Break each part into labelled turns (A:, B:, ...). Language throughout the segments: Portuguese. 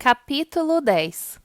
A: Capítulo 10.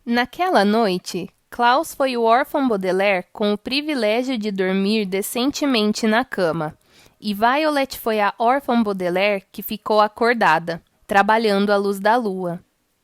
A: Naquela noite, Klaus foi o órfão Baudelaire com o privilégio de dormir decentemente na cama, e Violet foi a órfã Baudelaire que ficou acordada, trabalhando à luz da lua.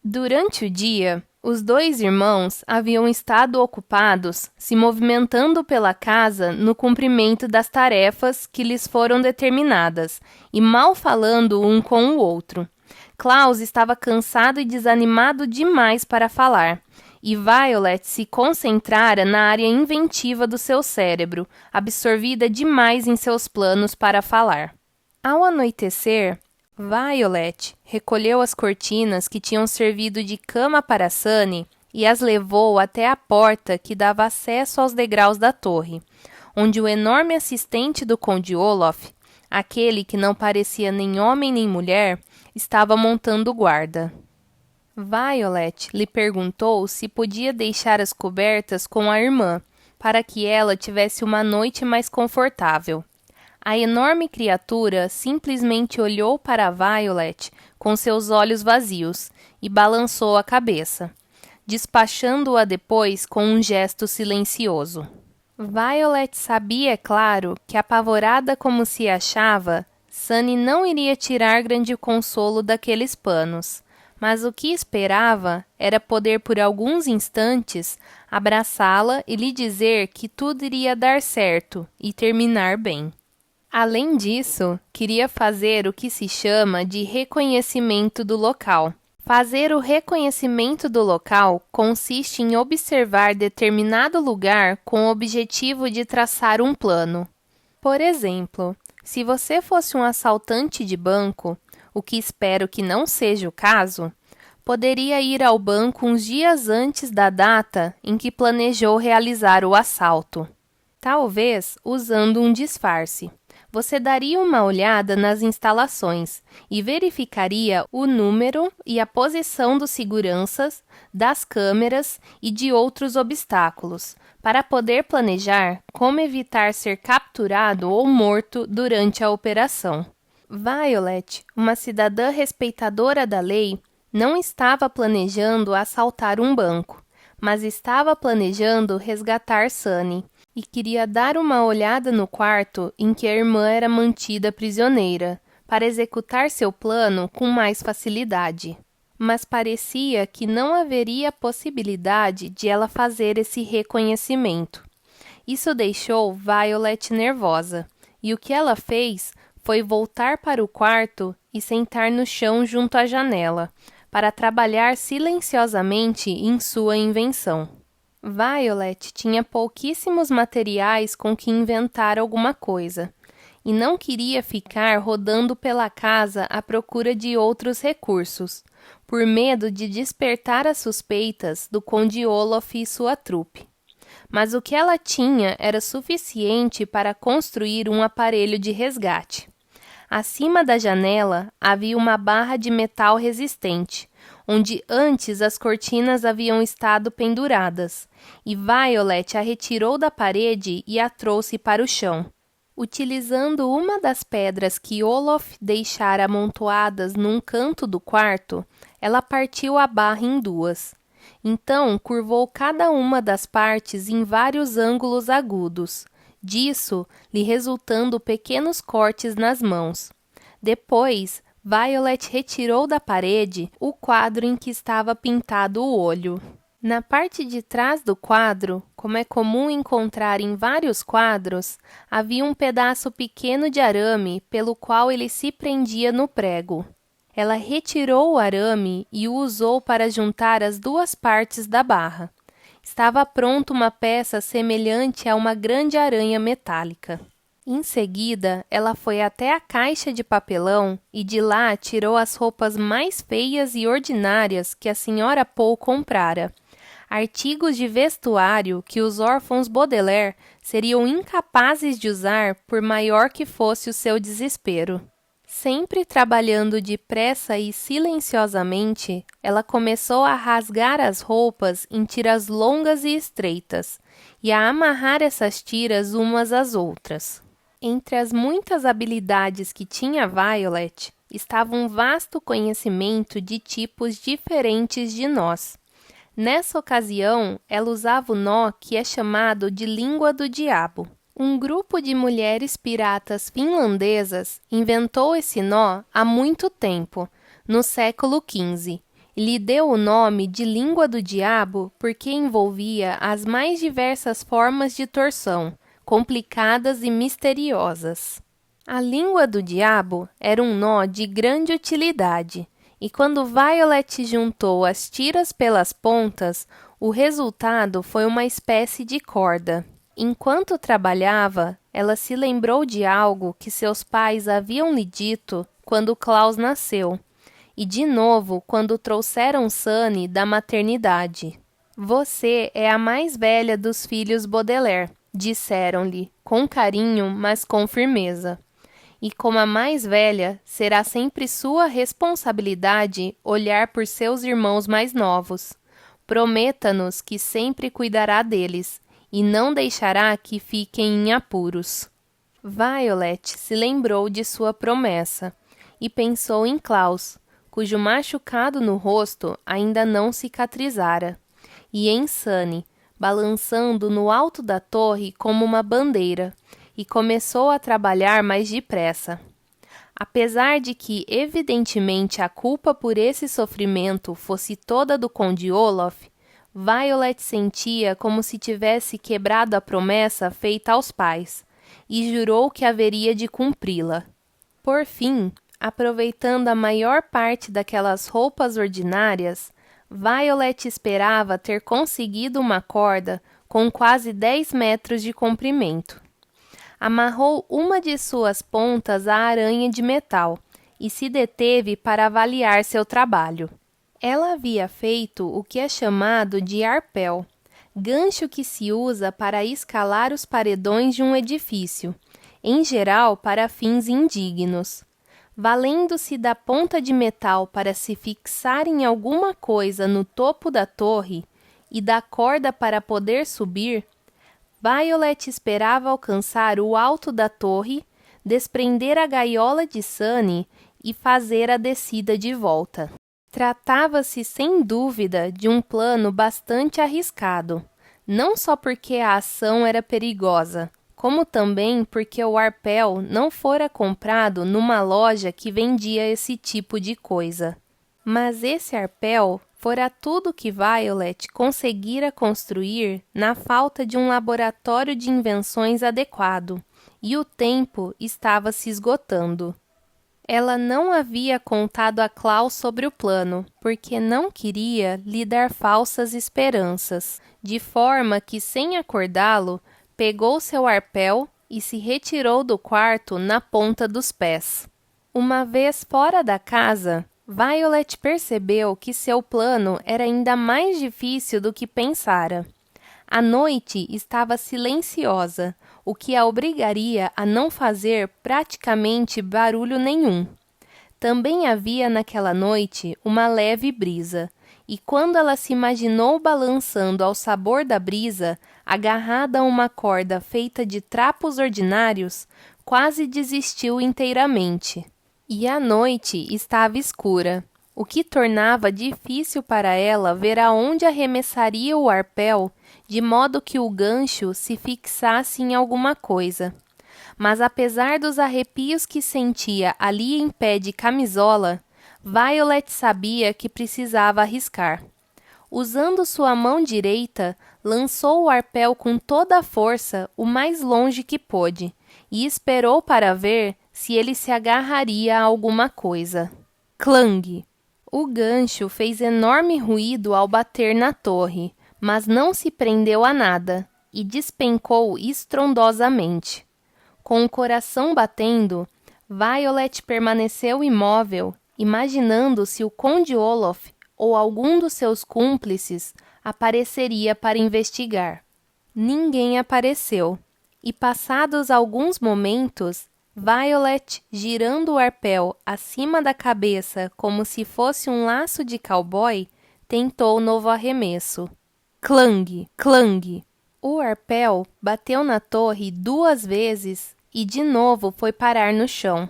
A: Durante o dia, os dois irmãos haviam estado ocupados se movimentando pela casa no cumprimento das tarefas que lhes foram determinadas, e mal falando um com o outro. Klaus estava cansado e desanimado demais para falar, e Violet se concentrara na área inventiva do seu cérebro, absorvida demais em seus planos para falar. Ao anoitecer, Violet recolheu as cortinas que tinham servido de cama para Sunny e as levou até a porta que dava acesso aos degraus da torre, onde o enorme assistente do Conde Olaf, aquele que não parecia nem homem nem mulher, estava montando guarda. Violet lhe perguntou se podia deixar as cobertas com a irmã, para que ela tivesse uma noite mais confortável. A enorme criatura simplesmente olhou para Violet com seus olhos vazios e balançou a cabeça, despachando-a depois com um gesto silencioso. Violet sabia, é claro, que apavorada como se achava, Sunny não iria tirar grande consolo daqueles panos, mas o que esperava era poder por alguns instantes abraçá-la e lhe dizer que tudo iria dar certo e terminar bem. Além disso, queria fazer o que se chama de reconhecimento do local. Fazer o reconhecimento do local consiste em observar determinado lugar com o objetivo de traçar um plano. Por exemplo, se você fosse um assaltante de banco, o que espero que não seja o caso, poderia ir ao banco uns dias antes da data em que planejou realizar o assalto. Talvez usando um disfarce. Você daria uma olhada nas instalações e verificaria o número e a posição dos seguranças, das câmeras e de outros obstáculos, para poder planejar como evitar ser capturado ou morto durante a operação. Violet, uma cidadã respeitadora da lei, não estava planejando assaltar um banco, mas estava planejando resgatar Sunny, e queria dar uma olhada no quarto em que a irmã era mantida prisioneira, para executar seu plano com mais facilidade. Mas parecia que não haveria possibilidade de ela fazer esse reconhecimento. Isso deixou Violet nervosa, e o que ela fez foi voltar para o quarto e sentar no chão junto à janela, para trabalhar silenciosamente em sua invenção. Violet tinha pouquíssimos materiais com que inventar alguma coisa, e não queria ficar rodando pela casa à procura de outros recursos, por medo de despertar as suspeitas do Conde Olaf e sua trupe. Mas o que ela tinha era suficiente para construir um aparelho de resgate. Acima da janela havia uma barra de metal resistente, onde antes as cortinas haviam estado penduradas, e Violet a retirou da parede e a trouxe para o chão. Utilizando uma das pedras que Olaf deixara amontoadas num canto do quarto, ela partiu a barra em duas. Então, curvou cada uma das partes em vários ângulos agudos, disso lhe resultando pequenos cortes nas mãos. Depois, Violet retirou da parede o quadro em que estava pintado o olho. Na parte de trás do quadro, como é comum encontrar em vários quadros, havia um pedaço pequeno de arame pelo qual ele se prendia no prego. Ela retirou o arame e o usou para juntar as duas partes da barra. Estava pronta uma peça semelhante a uma grande aranha metálica. Em seguida, ela foi até a caixa de papelão e de lá tirou as roupas mais feias e ordinárias que a senhora Poe comprara. Artigos de vestuário que os órfãos Baudelaire seriam incapazes de usar por maior que fosse o seu desespero. Sempre trabalhando depressa e silenciosamente, ela começou a rasgar as roupas em tiras longas e estreitas, e a amarrar essas tiras umas às outras. Entre as muitas habilidades que tinha Violet, estava um vasto conhecimento de tipos diferentes de nós. Nessa ocasião, ela usava o nó que é chamado de língua do diabo. Um grupo de mulheres piratas finlandesas inventou esse nó há muito tempo, no século XV. Lhe deu o nome de língua do diabo porque envolvia as mais diversas formas de torção, complicadas e misteriosas. A língua do diabo era um nó de grande utilidade, e quando Violet juntou as tiras pelas pontas, o resultado foi uma espécie de corda. Enquanto trabalhava, ela se lembrou de algo que seus pais haviam lhe dito quando Klaus nasceu, e de novo quando trouxeram Sunny da maternidade. Você é a mais velha dos filhos Baudelaire, disseram-lhe, com carinho, mas com firmeza. E como a mais velha, será sempre sua responsabilidade olhar por seus irmãos mais novos. Prometa-nos que sempre cuidará deles e não deixará que fiquem em apuros. Violet se lembrou de sua promessa e pensou em Klaus, cujo machucado no rosto ainda não cicatrizara, e em Sunny, balançando no alto da torre como uma bandeira, e começou a trabalhar mais depressa. Apesar de que, evidentemente, a culpa por esse sofrimento fosse toda do Conde Olaf, Violet sentia como se tivesse quebrado a promessa feita aos pais, e jurou que haveria de cumpri-la. Por fim, aproveitando a maior parte daquelas roupas ordinárias, Violet esperava ter conseguido uma corda com quase 10 metros de comprimento. Amarrou uma de suas pontas à aranha de metal e se deteve para avaliar seu trabalho. Ela havia feito o que é chamado de arpel, gancho que se usa para escalar os paredões de um edifício, em geral para fins indignos. Valendo-se da ponta de metal para se fixar em alguma coisa no topo da torre e da corda para poder subir, Violet esperava alcançar o alto da torre, desprender a gaiola de Sunny e fazer a descida de volta. Tratava-se, sem dúvida, de um plano bastante arriscado, não só porque a ação era perigosa, como também porque o arpel não fora comprado numa loja que vendia esse tipo de coisa. Mas esse arpel fora tudo que Violet conseguira construir na falta de um laboratório de invenções adequado, e o tempo estava se esgotando. Ela não havia contado a Klaus sobre o plano, porque não queria lhe dar falsas esperanças, de forma que, sem acordá-lo, pegou seu arpel e se retirou do quarto na ponta dos pés. Uma vez fora da casa, Violet percebeu que seu plano era ainda mais difícil do que pensara. A noite estava silenciosa, o que a obrigaria a não fazer praticamente barulho nenhum. Também havia naquela noite uma leve brisa, e quando ela se imaginou balançando ao sabor da brisa, agarrada a uma corda feita de trapos ordinários, quase desistiu inteiramente. E a noite estava escura, o que tornava difícil para ela ver aonde arremessaria o arpel, de modo que o gancho se fixasse em alguma coisa. Mas apesar dos arrepios que sentia ali em pé de camisola, Violet sabia que precisava arriscar. Usando sua mão direita, lançou o arpel com toda a força o mais longe que pôde, e esperou para ver se ele se agarraria a alguma coisa. Clang! O gancho fez enorme ruído ao bater na torre, mas não se prendeu a nada, e despencou estrondosamente. Com o coração batendo, Violet permaneceu imóvel, imaginando se o Conde Olaf ou algum dos seus cúmplices apareceria para investigar. Ninguém apareceu, e passados alguns momentos, Violet, girando o arpel acima da cabeça como se fosse um laço de cowboy, tentou novo arremesso. Clang! Clang! O arpel bateu na torre 2 vezes e de novo foi parar no chão.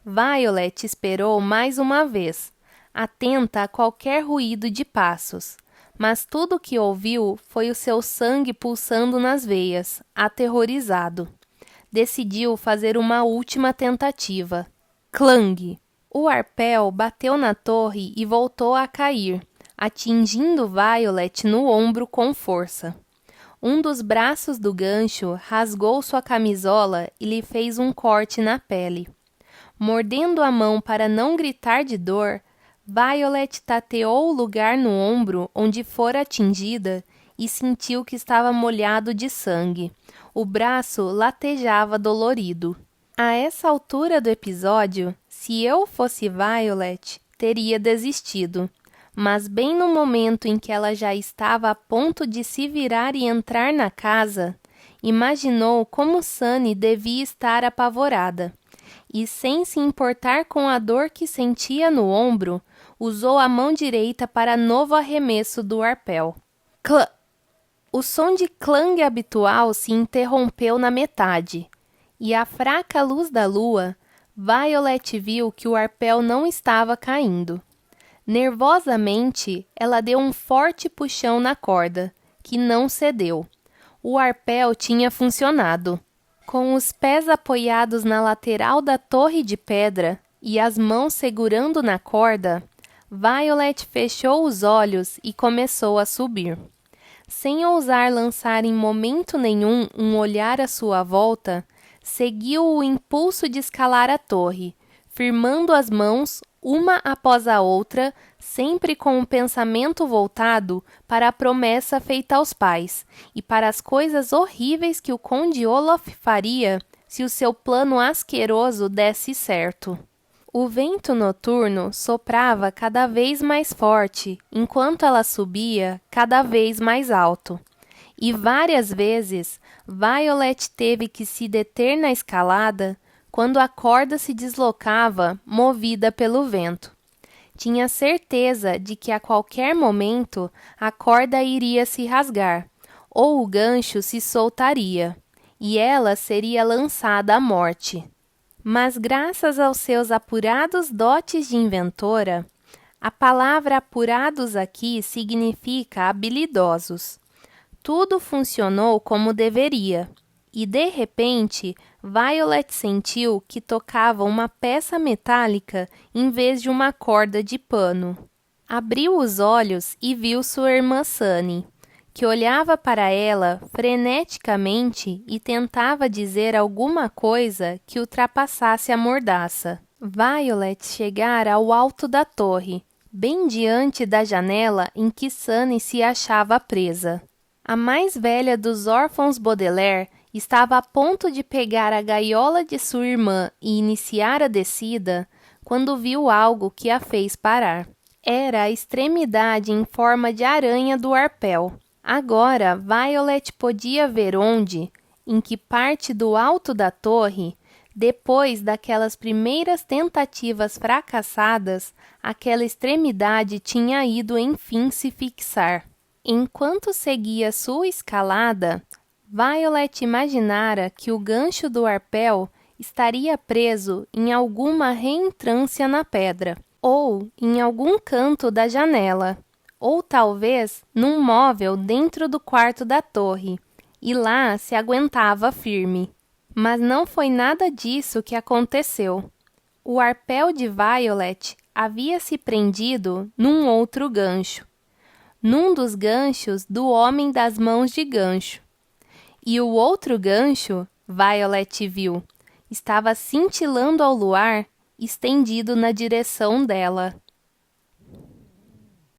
A: Violet esperou mais uma vez, atenta a qualquer ruído de passos. Mas tudo o que ouviu foi o seu sangue pulsando nas veias, aterrorizado. Decidiu fazer uma última tentativa. Clang! O arpel bateu na torre e voltou a cair, atingindo Violet no ombro com força. Um dos braços do gancho rasgou sua camisola e lhe fez um corte na pele. Mordendo a mão para não gritar de dor, Violet tateou o lugar no ombro onde fora atingida e sentiu que estava molhado de sangue. O braço latejava dolorido. A essa altura do episódio, se eu fosse Violet, teria desistido. Mas bem no momento em que ela já estava a ponto de se virar e entrar na casa, imaginou como Sunny devia estar apavorada. E sem se importar com a dor que sentia no ombro, usou a mão direita para novo arremesso do arpel. Clã! O som de clang habitual se interrompeu na metade, e à fraca luz da lua, Violet viu que o arpel não estava caindo. Nervosamente, ela deu um forte puxão na corda, que não cedeu. O arpel tinha funcionado. Com os pés apoiados na lateral da torre de pedra e as mãos segurando na corda, Violet fechou os olhos e começou a subir. Sem ousar lançar em momento nenhum um olhar à sua volta, seguiu o impulso de escalar a torre, firmando as mãos, uma após a outra, sempre com o pensamento voltado para a promessa feita aos pais e para as coisas horríveis que o Conde Olaf faria se o seu plano asqueroso desse certo. O vento noturno soprava cada vez mais forte, enquanto ela subia cada vez mais alto. E várias vezes, Violet teve que se deter na escalada quando a corda se deslocava, movida pelo vento. Tinha certeza de que a qualquer momento a corda iria se rasgar, ou o gancho se soltaria, e ela seria lançada à morte. Mas graças aos seus apurados dotes de inventora, a palavra apurados aqui significa habilidosos. Tudo funcionou como deveria, e de repente, Violet sentiu que tocava uma peça metálica em vez de uma corda de pano. Abriu os olhos e viu sua irmã Sunny, que olhava para ela freneticamente e tentava dizer alguma coisa que ultrapassasse a mordaça. Violet chegara ao alto da torre, bem diante da janela em que Sunny se achava presa. A mais velha dos órfãos Baudelaire estava a ponto de pegar a gaiola de sua irmã e iniciar a descida, quando viu algo que a fez parar. Era a extremidade em forma de aranha do arpel. Agora, Violet podia ver onde, em que parte do alto da torre, depois daquelas primeiras tentativas fracassadas, aquela extremidade tinha ido enfim se fixar. Enquanto seguia sua escalada, Violet imaginara que o gancho do arpel estaria preso em alguma reentrância na pedra, ou em algum canto da janela, ou talvez num móvel dentro do quarto da torre, e lá se aguentava firme. Mas não foi nada disso que aconteceu. O arpel de Violet havia se prendido num outro gancho, num dos ganchos do homem das mãos de gancho. E o outro gancho, Violet viu, estava cintilando ao luar, estendido na direção dela.